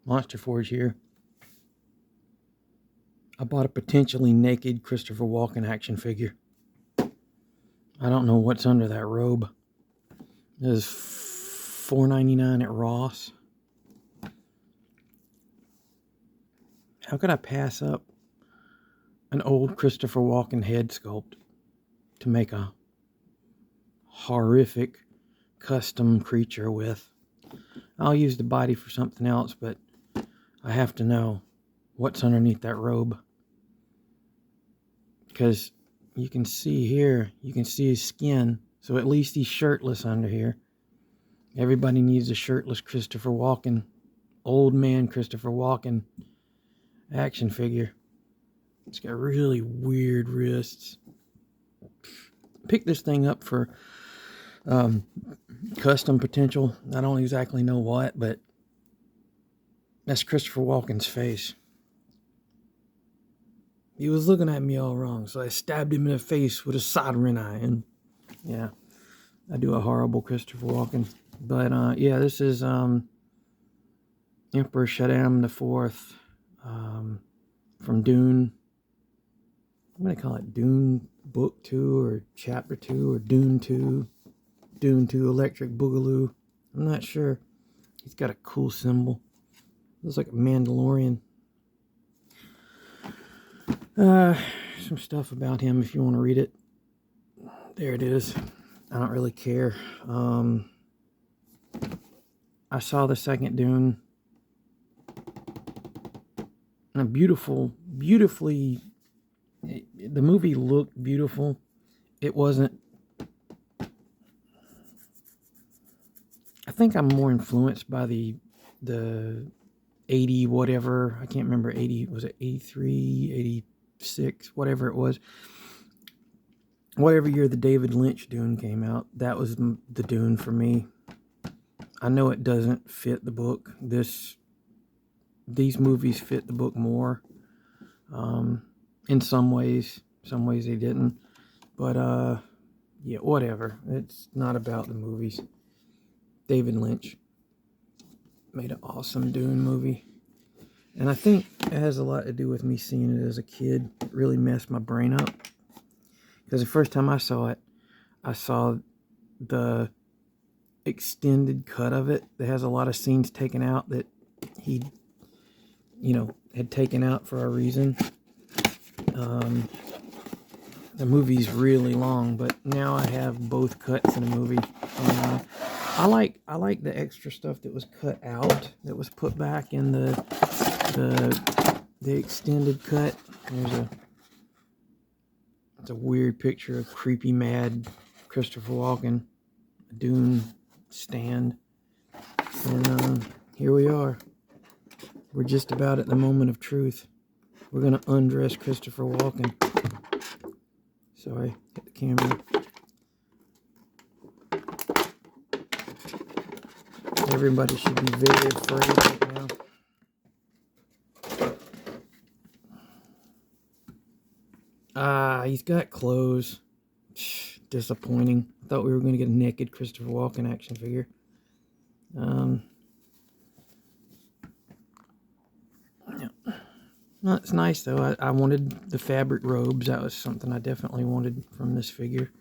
Monster Forge here. I bought a potentially naked Christopher Walken action figure. I don't know what's under that robe. It is $4.99 at Ross. How could I pass up an old Christopher Walken head sculpt to make a horrific custom creature with? I'll use the body for something else, but I have to know what's underneath that robe. Because you can see here, you can see his skin, so at least he's shirtless under here. Everybody needs a shirtless Christopher Walken, old man Christopher Walken action figure. It's got really weird wrists. Picked this thing up for custom potential. I don't exactly know what, but that's Christopher Walken's face. He was looking at me all wrong, so I stabbed him in the face with a soldering iron. Yeah, I do a horrible Christopher Walken. But yeah, this is Emperor Shaddam IV from Dune. I'm going to call it Dune Book 2 or Chapter 2 or Dune 2. Dune 2 Electric Boogaloo. I'm not sure. He's got a cool symbol. Looks like a Mandalorian. Some stuff about him if you want to read it. There it is. I don't really care. I saw the second Dune. And a beautifully, the movie looked beautiful. It wasn't. I think I'm more influenced by the 80 whatever. I can't remember 80. Was it 83, 86, whatever it was. Whatever year the David Lynch Dune came out, that was the Dune for me. I know it doesn't fit the book. These movies fit the book more. In some ways they didn't. But yeah, whatever. It's not about the movies. David Lynch made an awesome Dune movie. And I think it has a lot to do with me seeing it as a kid. It really messed my brain up. Because the first time I saw it, I saw the extended cut of it that has a lot of scenes taken out that he, had taken out for a reason. The movie's really long, but now I have both cuts in the movie. I like the extra stuff that was cut out, that was put back in the extended cut. It's a weird picture of creepy, mad Christopher Walken, a Dune stand. And here we are. We're just about at the moment of truth. We're going to undress Christopher Walken. Sorry, hit the camera. Everybody should be very afraid right now. He's got clothes. Disappointing. I thought we were going to get a naked Christopher Walken action figure. Yeah. No, it's nice though. I wanted the fabric robes. That was something I definitely wanted from this figure.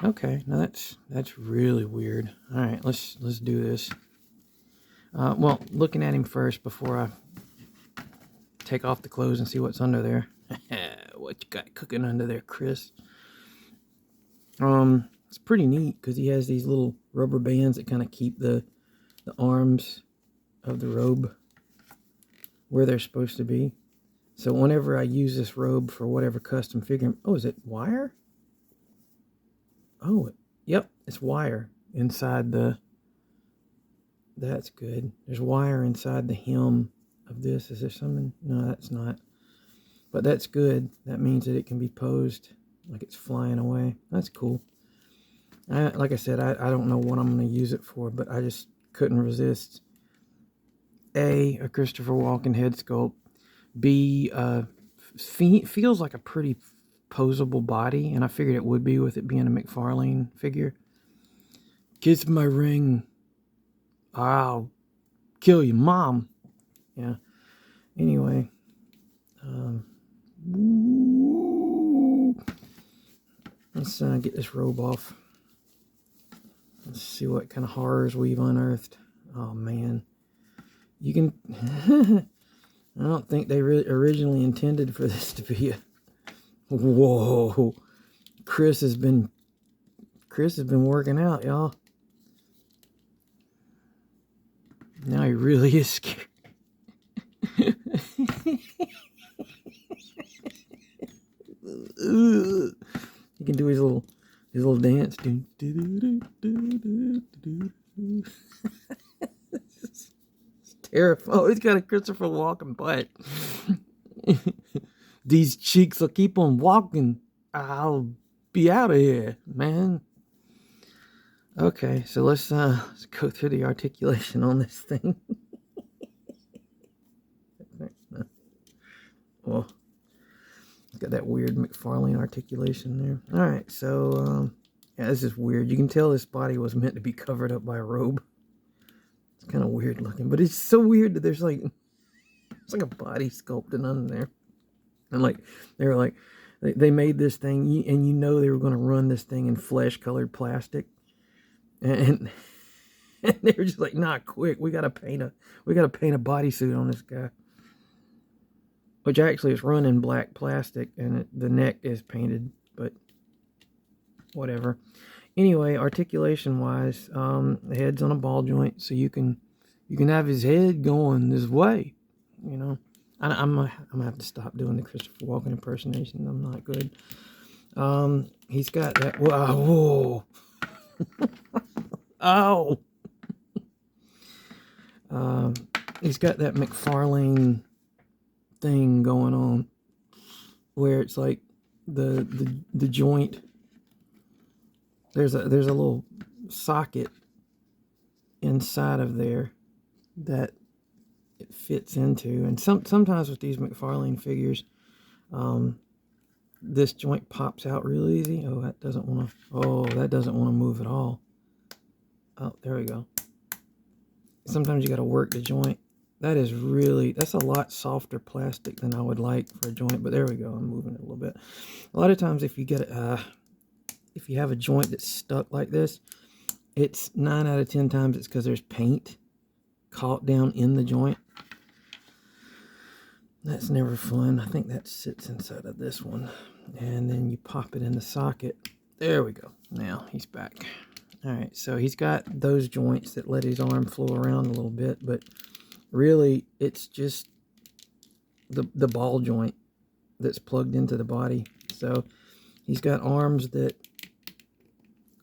Okay, now that's really weird. All right, let's do this. Well, looking at him first before I take off the clothes and see what's under there. What you got cooking under there, Chris? It's pretty neat because he has these little rubber bands that kind of keep the arms of the robe where they're supposed to be. So whenever I use this robe for whatever custom figure, oh, is it wire? Oh, yep, it's wire inside the. That's good. There's wire inside the hem of this. Is there something? No, that's not. But that's good. That means that it can be posed like it's flying away. That's cool. Like I said, I don't know what I'm going to use it for, but I just couldn't resist. A Christopher Walken head sculpt. B, feels like a pretty posable body, and I figured it would be with it being a McFarlane figure. Kiss my ring. I'll kill your mom. Yeah. Anyway. Let's get this robe off. Let's see what kind of horrors we've unearthed. Oh, man. You can... I don't think they really originally intended for this to be a... Whoa. Chris has been working out, y'all. Now he really is scared. He can do his little dance. It's terrifying. Oh, he's got a Christopher Walken butt. These cheeks will keep on walking. I'll be out of here, man. Okay, so let's go through the articulation on this thing. Oh, got that weird McFarlane articulation there. All right, so yeah, this is weird. You can tell this body was meant to be covered up by a robe. It's kind of weird looking, but it's so weird that there's like it's like a body sculpted under there. And like they were like they made this thing, and you know they were going to run this thing in flesh-colored plastic. And they were just like, nah, quick, we gotta paint a bodysuit on this guy. Which actually is run in black plastic, and the neck is painted, but whatever. Anyway, articulation wise, the head's on a ball joint, so you can have his head going this way. You know, I'm gonna have to stop doing the Christopher Walken impersonation. I'm not good. He's got that. Whoa. Oh. He's got that McFarlane thing going on where it's like the joint. There's a little socket inside of there that it fits into, and sometimes with these McFarlane figures, this joint pops out real easy. Oh, that doesn't want to move at all. Oh, there we go. Sometimes you got to work the joint. That's a lot softer plastic than I would like for a joint, but there we go. I'm moving it a little bit. A lot of times if you have a joint that's stuck like this, it's 9 out of 10 times it's because there's paint caught down in the joint. That's never fun. I think that sits inside of this one. And then you pop it in the socket. There we go. Now he's back. All right, so he's got those joints that let his arm flow around a little bit, but really it's just the ball joint that's plugged into the body. So he's got arms that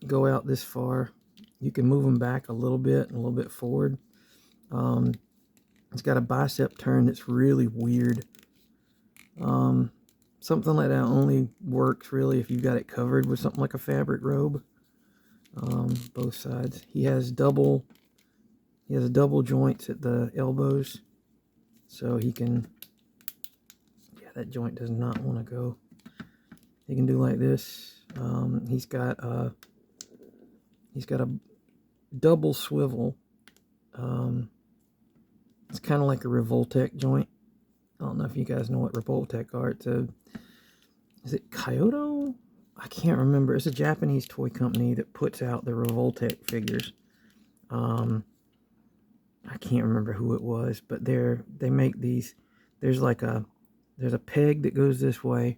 go out this far. You can move them back a little bit and a little bit forward. It's got a bicep turn that's really weird. Something like that only works really if you've got it covered with something like a fabric robe. Both sides. He has double joints at the elbows, so he can. Yeah, that joint does not want to go. He can do like this. He's got a double swivel. It's kind of like a Revoltech joint. I don't know if you guys know what Revoltech are. Is it Kyoto? I can't remember. It's a Japanese toy company that puts out the Revoltech figures. I can't remember who it was, but they make these. There's a peg that goes this way.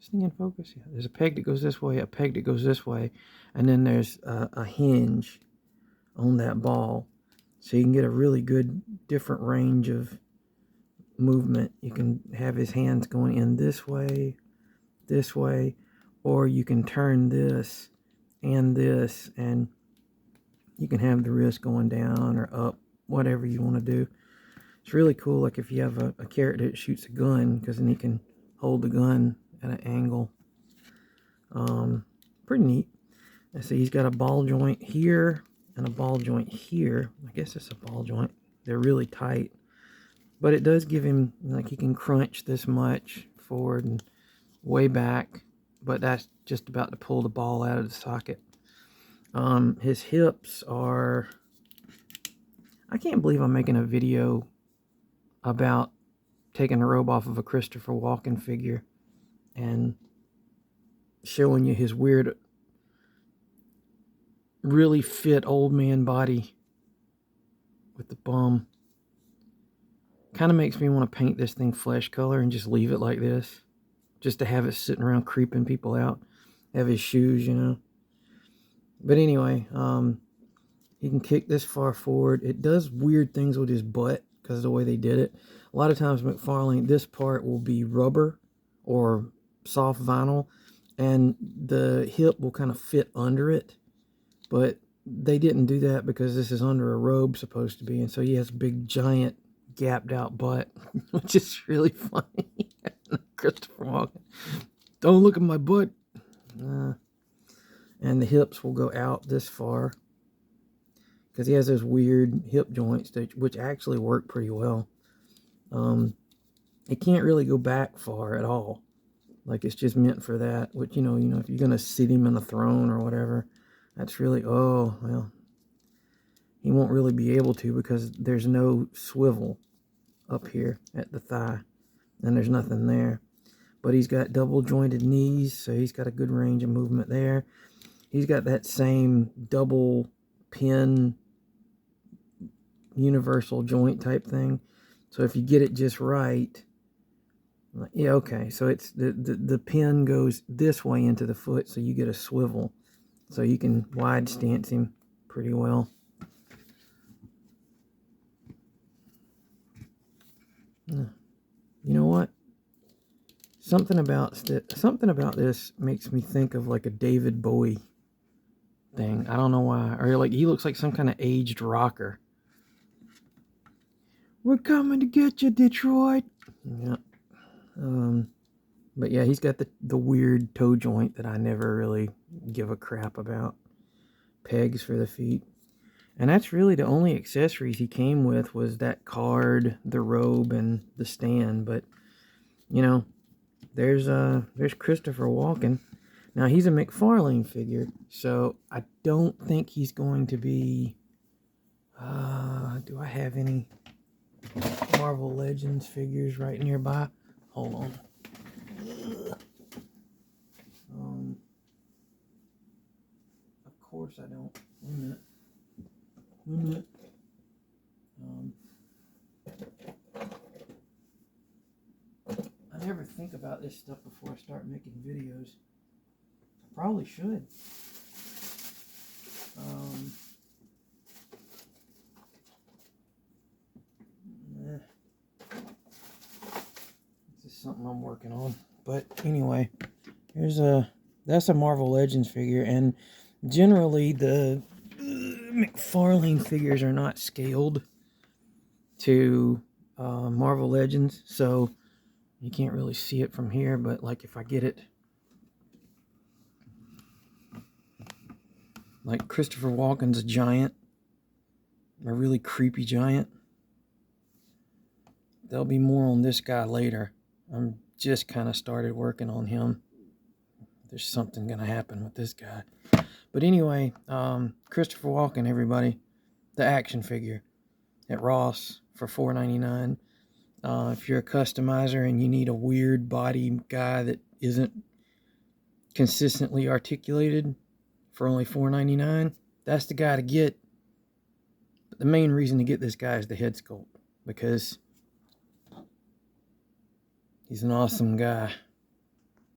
Staying in focus. Yeah. There's a peg that goes this way, a peg that goes this way, and then there's a hinge on that ball, so you can get a really good different range of movement. You can have his hands going in this way, or you can turn this, and you can have the wrist going down or up, whatever you want to do. It's really cool, like if you have a character that shoots a gun, because then he can hold the gun at an angle. Pretty neat. And so he's got a ball joint here and a ball joint here. I guess it's a ball joint. They're really tight, but it does give him, like, he can crunch this much forward and way back, but that's just about to pull the ball out of the socket. His hips are... I can't believe I'm making a video about taking a robe off of a Christopher Walken figure and showing you his weird, really fit old man body with the bum. Kind of makes me want to paint this thing flesh color and just leave it like this, just to have it sitting around creeping people out. Have his shoes, you know. But anyway, he can kick this far forward. It does weird things with his butt because of the way they did it. A lot of times McFarlane, this part will be rubber or soft vinyl, and the hip will kind of fit under it. But they didn't do that because this is under a robe supposed to be, and so he has a big, giant, gapped out butt, which is really funny. Christopher Walken, don't look at my butt. And the hips will go out this far because he has those weird hip joints which actually work pretty well. It can't really go back far at all. Like, it's just meant for that, which, you know, if you're going to sit him in a throne or whatever, that's really, oh, well, he won't really be able to because there's no swivel up here at the thigh, and there's nothing there. But he's got double jointed knees, so he's got a good range of movement there. He's got that same double pin universal joint type thing. So if you get it just right, yeah, okay. So it's the pin goes this way into the foot, so you get a swivel. So you can wide stance him pretty well. You know what? Something about this makes me think of like a David Bowie thing. I don't know why. Or like he looks like some kind of aged rocker. We're coming to get you, Detroit. Yeah. But yeah, he's got the weird toe joint that I never really give a crap about. Pegs for the feet. And that's really the only accessories he came with, was that card, the robe, and the stand. But, you know, there's Christopher Walken. Now, he's a McFarlane figure, so I don't think he's going to be... do I have any Marvel Legends figures right nearby? Hold on. Of course I don't. Wait a minute. I never think about this stuff before I start making videos. I probably should. This is something I'm working on. But anyway, that's a Marvel Legends figure, and generally the McFarlane figures are not scaled to Marvel Legends, so you can't really see it from here. But like if I get it, like Christopher Walken's a giant, a really creepy giant. There'll be more on this guy later. I'm just kind of started working on him. There's something gonna happen with this guy. But anyway, Christopher Walken, everybody, the action figure at Ross for $4.99. If you're a customizer and you need a weird body guy that isn't consistently articulated for only $4.99, that's the guy to get. But the main reason to get this guy is the head sculpt, because he's an awesome guy.